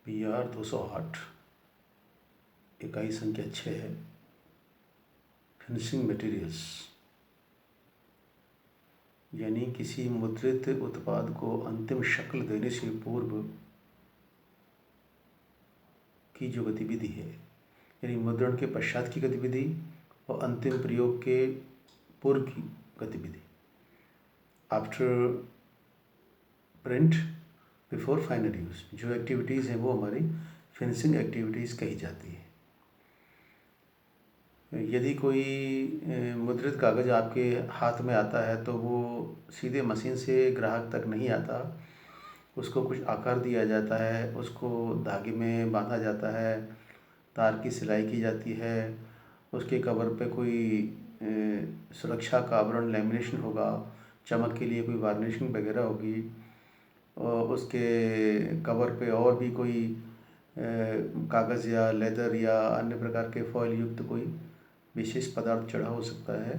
PR 208 इकाई संख्या 6 है। फिनिशिंग मटेरियल्स यानी किसी मुद्रित उत्पाद को अंतिम शक्ल देने से पूर्व की जो गतिविधि है, यानी मुद्रण के पश्चात की गतिविधि और अंतिम प्रयोग के पूर्व की गतिविधि। After print before final use, जो एक्टिविटीज़ हैं वो हमारी फिनिशिंग एक्टिविटीज़ कही जाती है। यदि कोई मुद्रित कागज़ आपके हाथ में आता है तो वो सीधे मशीन से ग्राहक तक नहीं आता, उसको कुछ आकार दिया जाता है, उसको धागे में बांधा जाता है, तार की सिलाई की जाती है, उसके कवर पे कोई सुरक्षा का आवरण लैमिनेशन होगा, चमक के लिए कोई वार्निशिंग वगैरह होगी, और उसके कवर पे और भी कोई कागज़ या लेदर या अन्य प्रकार के फॉयल युक्त कोई विशेष पदार्थ चढ़ा हो सकता है।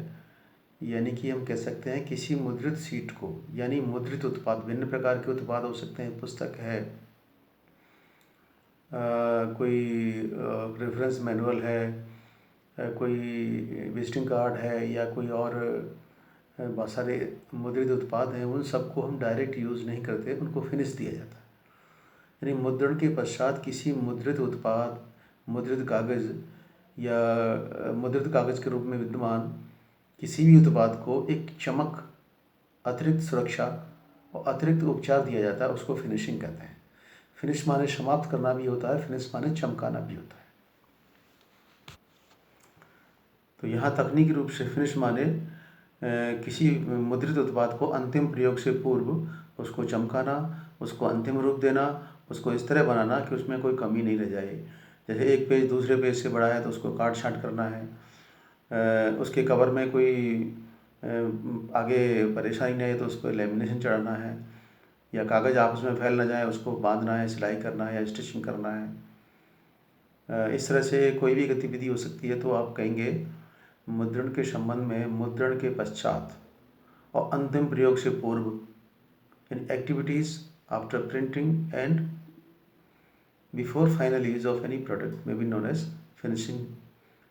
यानी कि हम कह सकते हैं किसी मुद्रित शीट को, यानी मुद्रित उत्पाद, भिन्न प्रकार के उत्पाद हो सकते हैं, पुस्तक है, कोई रेफरेंस मैनुअल है, कोई विजिटिंग कार्ड है, या कोई और बहुत सारे मुद्रित उत्पाद हैं, उन सबको हम डायरेक्ट यूज़ नहीं करते, उनको फिनिश दिया जाता है। यानी मुद्रण के पश्चात किसी मुद्रित उत्पाद, मुद्रित कागज़ या मुद्रित कागज़ के रूप में विद्यमान किसी भी उत्पाद को एक चमक, अतिरिक्त सुरक्षा और अतिरिक्त उपचार दिया जाता है, उसको फिनिशिंग कहते हैं। फिनिश माने समाप्त करना भी होता है, फिनिश माने चमकाना भी होता है। तो यहाँ तकनीकी रूप से फिनिश माने किसी मुद्रित उत्पाद को अंतिम प्रयोग से पूर्व उसको चमकाना, उसको अंतिम रूप देना, उसको इस तरह बनाना कि उसमें कोई कमी नहीं रह जाए। जैसे एक पेज दूसरे पेज से बड़ा है तो उसको काट छाँट करना है, उसके कवर में कोई आगे परेशानी नहीं है तो उस पर लेमिनेशन चढ़ाना है, या कागज़ आपस में फैल ना जाए उसको बांधना है, सिलाई करना है या स्टिचिंग करना है। इस तरह से कोई भी गतिविधि हो सकती है। तो आप कहेंगे मुद्रण के संबंध में मुद्रण के पश्चात और अंतिम प्रयोग से पूर्व, इन activities after printing and before final use of any product may be known as finishing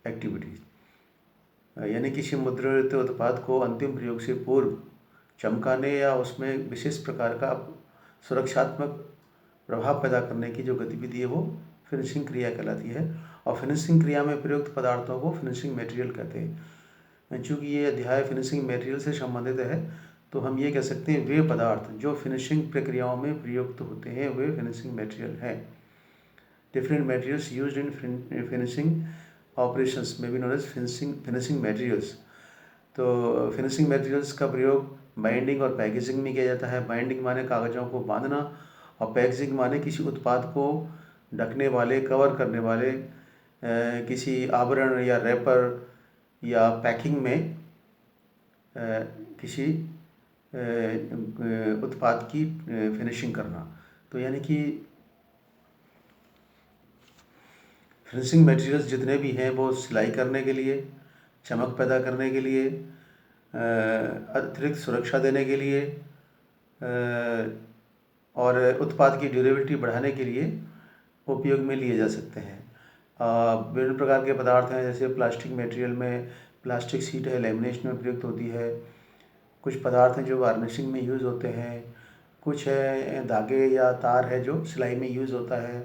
activities. यानी किसी मुद्रित उत्पाद को अंतिम प्रयोग से पूर्व चमकाने या उसमें विशेष प्रकार का सुरक्षात्मक प्रभाव पैदा करने की जो गतिविधि है वो फिनिशिंग क्रिया कहलाती है। और फिनिशिंग क्रिया में प्रयुक्त पदार्थों को फिनिशिंग मटेरियल कहते हैं। चूँकि ये अध्याय फिनिशिंग मटेरियल से संबंधित है तो हम ये कह सकते हैं वे पदार्थ जो फिनिशिंग प्रक्रियाओं में प्रयुक्त होते हैं वे फिनिशिंग मटेरियल हैं। Different materials used in finishing operations may be known as finishing materials. तो फिनिशिंग मटेरियल्स का प्रयोग बाइंडिंग और पैकेजिंग में किया जाता है। बाइंडिंग माने कागज़ों को बांधना, और पैकेजिंग माने किसी उत्पाद को ढकने वाले, कवर करने वाले किसी आवरण या रैपर या पैकिंग में किसी उत्पाद की फिनिशिंग करना। तो यानी कि फिनिशिंग मटेरियल्स जितने भी हैं वो सिलाई करने के लिए, चमक पैदा करने के लिए, अतिरिक्त सुरक्षा देने के लिए और उत्पाद की ड्यूरेबिलिटी बढ़ाने के लिए उपयोग में लिए जा सकते हैं। विभिन्न प्रकार के पदार्थ हैं, जैसे प्लास्टिक मटेरियल में प्लास्टिक शीट है, लेमिनेशन में प्रयुक्त होती है। कुछ पदार्थ हैं जो वार्निशिंग में यूज़ होते हैं, कुछ है धागे या तार है जो सिलाई में यूज़ होता है,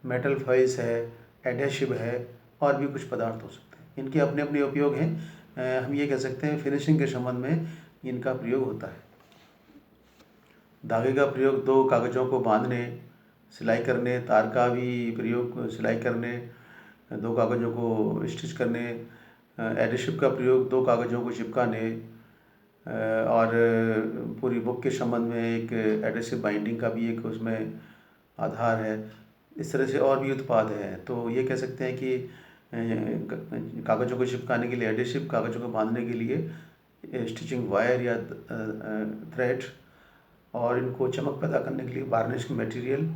मेटल फॉइल्स है, एडहेसिव है, और भी कुछ पदार्थ हो सकते हैं। इनके अपने अपने उपयोग हैं। हम ये कह सकते हैं फिनिशिंग के संबंध में इनका प्रयोग होता है। धागे का प्रयोग दो कागज़ों को बांधने, सिलाई करने, तार का भी प्रयोग सिलाई करने, दो कागज़ों को स्टिच करने, एडहेसिव का प्रयोग दो कागज़ों को चिपकाने, और पूरी बुक के संबंध में एक एडहेसिव बाइंडिंग का भी एक उसमें आधार है। इस तरह से और भी उत्पाद हैं। तो ये कह सकते हैं कि कागज़ों को चिपकाने के लिए एडहेसिव, कागज़ों को बांधने के लिए स्टिचिंग वायर या थ्रेड, और इनको चमक पैदा करने के लिए वार्निशिंग मटेरियल,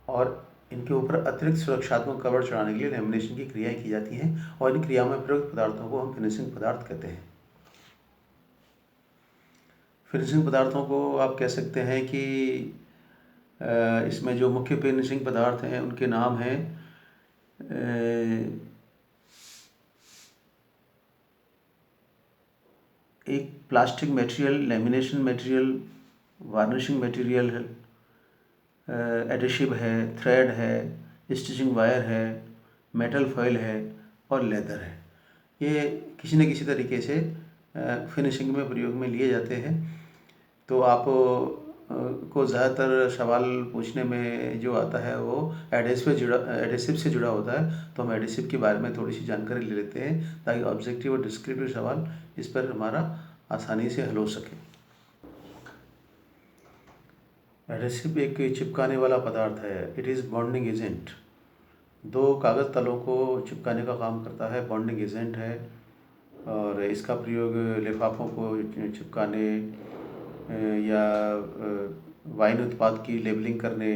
और इनके ऊपर अतिरिक्त सुरक्षात्मक कवर चढ़ाने के लिए लेमिनेशन की क्रियाएं की जाती हैं। और इन क्रियाओं में प्रयुक्त पदार्थों को हम फिनिशिंग पदार्थ कहते हैं। फिनिशिंग पदार्थों को आप कह सकते हैं कि इसमें जो मुख्य फिनिशिंग पदार्थ हैं उनके नाम हैं एक plastic material, lamination material, varnishing material है, एडिशिव है, थ्रेड है, स्टिचिंग वायर है, मेटल फॉयल है और लेदर है। ये किसी न किसी तरीके से फिनिशिंग में प्रयोग में लिए जाते हैं। तो आप को ज़्यादातर सवाल पूछने में जो आता है वो एडेसिव से जुड़ा होता है, तो हम एडेसिव के बारे में थोड़ी सी जानकारी ले लेते हैं ताकि ऑब्जेक्टिव और डिस्क्रिप्टिव सवाल इस पर हमारा आसानी से हल हो सके। एडेसिव एक चिपकाने वाला पदार्थ है। It is bonding agent. दो कागज़ तलों को चिपकाने का काम करता है, बॉन्डिंग एजेंट है। और इसका प्रयोग लिफाफों को चिपकाने या वाइन उत्पाद की लेबलिंग करने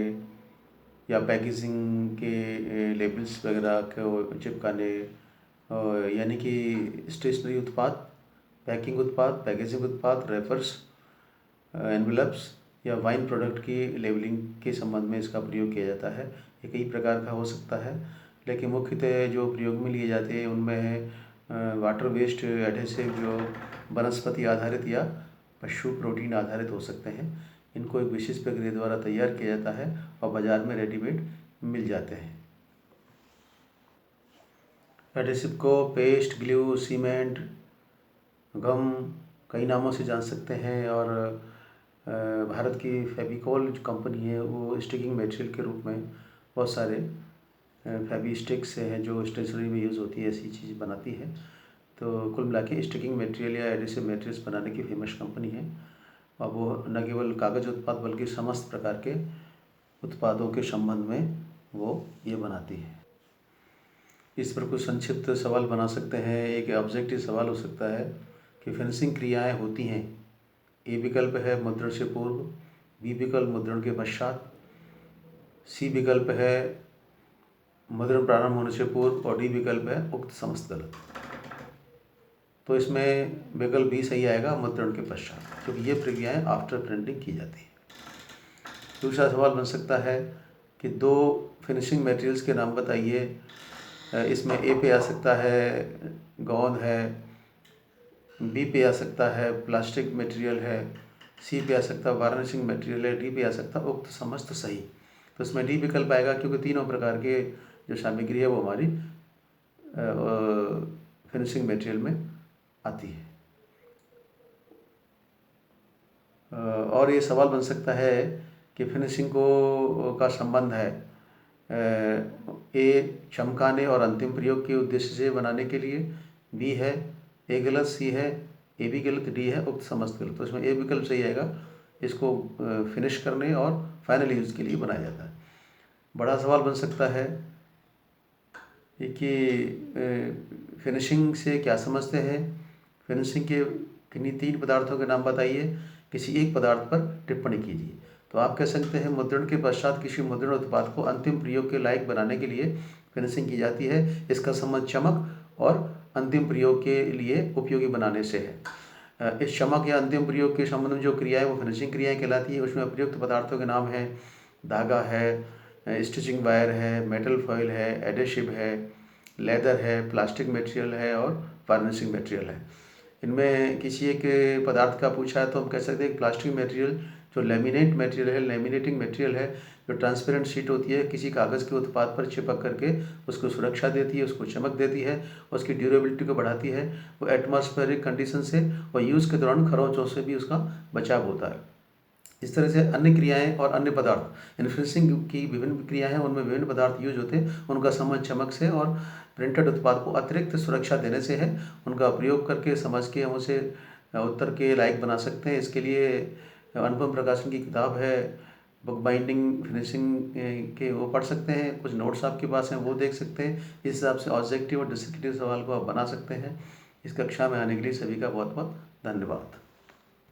या पैकेजिंग के लेबल्स वगैरह को चिपकाने, यानी कि स्टेशनरी उत्पाद, पैकिंग उत्पाद, पैकेजिंग उत्पाद, रेफर्स, एनवेलप्स या वाइन प्रोडक्ट की लेबलिंग के संबंध में इसका प्रयोग किया जाता है। ये कई प्रकार का हो सकता है, लेकिन मुख्यतः जो प्रयोग में लिए जाते हैं उनमें है वाटर बेस्ड एडहेसिव जो वनस्पति आधारित या पशु प्रोटीन आधारित हो सकते हैं। इनको एक विशेष प्रक्रिया द्वारा तैयार किया जाता है और बाज़ार में रेडीमेड मिल जाते हैं। एडहेसिव को पेस्ट, ग्लू, सीमेंट, गम कई नामों से जान सकते हैं। और भारत की फेविकॉल जो कंपनी है वो स्टिकिंग मटेरियल के रूप में बहुत सारे फेवी स्टिक्स हैं जो स्टेशनरी में यूज़ होती है, ऐसी चीज़ बनाती है। तो कुल मिला के स्टिकिंग मटेरियल या एडिसिव मटेरियल्स बनाने की फेमस कंपनी है। और वो न केवल कागज़ उत्पाद बल्कि समस्त प्रकार के उत्पादों के संबंध में वो ये बनाती है। इस पर कुछ संक्षिप्त सवाल बना सकते हैं। एक ऑब्जेक्टिव सवाल हो सकता है कि फिनिशिंग क्रियाएं होती हैं। ए विकल्प है मुद्रण से पूर्व, बी विकल्प मुद्रण के पश्चात, सी विकल्प है मुद्रण प्रारंभ होने से पूर्व और डी विकल्प है उक्त समस्त गलत। तो इसमें विकल्प बी सही आएगा, मुद्रण के पश्चात, क्योंकि ये प्रक्रियाएं आफ्टर प्रिंटिंग की जाती है। दूसरा सवाल बन सकता है कि दो फिनिशिंग मटेरियल्स के नाम बताइए। इसमें ए पे आ सकता है गोंद है, बी पे आ सकता है प्लास्टिक मटेरियल है, सी पे आ सकता है वार्निशिंग मटेरियल है, डी पे आ सकता है उक्त समस्त सही। तो इसमें डी विकल्प आएगा क्योंकि तीनों प्रकार के जो सामग्री है वो हमारी फिनिशिंग मटेरियल में आती है। और ये सवाल बन सकता है कि फिनिशिंग को का संबंध है ए चमकाने और अंतिम प्रयोग के उद्देश्य से बनाने के लिए, बी है ए गलत, सी है ए भी गलत, डी है उक्त समस्त गलत। तो इसमें ए विकल्प सही आएगा। इसको फिनिश करने और फाइनल यूज़ के लिए बनाया जाता है। बड़ा सवाल बन सकता है कि फिनिशिंग से क्या समझते हैं। फिनिशिंग के किन्हीं तीन पदार्थों के नाम बताइए, किसी एक पदार्थ पर टिप्पणी कीजिए। तो आप कह सकते हैं मुद्रण के पश्चात किसी मुद्रण उत्पाद को अंतिम प्रयोग के लायक बनाने के लिए फिनिशिंग की जाती है। इसका संबंध चमक और अंतिम प्रयोग के लिए उपयोगी बनाने से है। इस चमक या अंतिम प्रयोग के संबंध में जो क्रिया है वो फिनिशिंग क्रियाएँ कहलाती है। उसमें प्रयुक्त पदार्थों के नाम हैं धागा है, स्टिचिंग वायर है, मेटल फॉयल है, एडेसिव है, लेदर है, प्लास्टिक मटेरियल है और वार्निशिंग मटेरियल है। इनमें किसी एक पदार्थ का पूछा है तो हम कह सकते हैं प्लास्टिक मटेरियल जो लेमिनेट मटेरियल है, लेमिनेटिंग मटेरियल है, जो ट्रांसपेरेंट शीट होती है किसी कागज़ के उत्पाद पर चिपक करके उसको सुरक्षा देती है, उसको चमक देती है, उसकी ड्यूरेबिलिटी को बढ़ाती है। वो एटमॉस्फेरिक कंडीशन से और यूज़ के दौरान खरोंचों से भी उसका बचाव होता है। इस तरह से अन्य क्रियाएं और अन्य पदार्थ, इन्फ्लुएंसिंग की विभिन्न क्रियाएं हैं, उनमें विभिन्न पदार्थ यूज होते हैं। उनका संबंध चमक से और प्रिंटेड उत्पाद को अतिरिक्त सुरक्षा देने से है। उनका प्रयोग करके समझ के हम उसे उत्तर के लायक बना सकते हैं। इसके लिए अनुपम प्रकाशन की किताब है बुक बाइंडिंग फिनिशिंग के, वो पढ़ सकते हैं। कुछ नोट्स आपके पास हैं वो देख सकते हैं। इस हिसाब से ऑब्जेक्टिव और डिस्क्रिप्टिव सवाल को आप बना सकते हैं। इस कक्षा में आने के लिए सभी का बहुत बहुत धन्यवाद।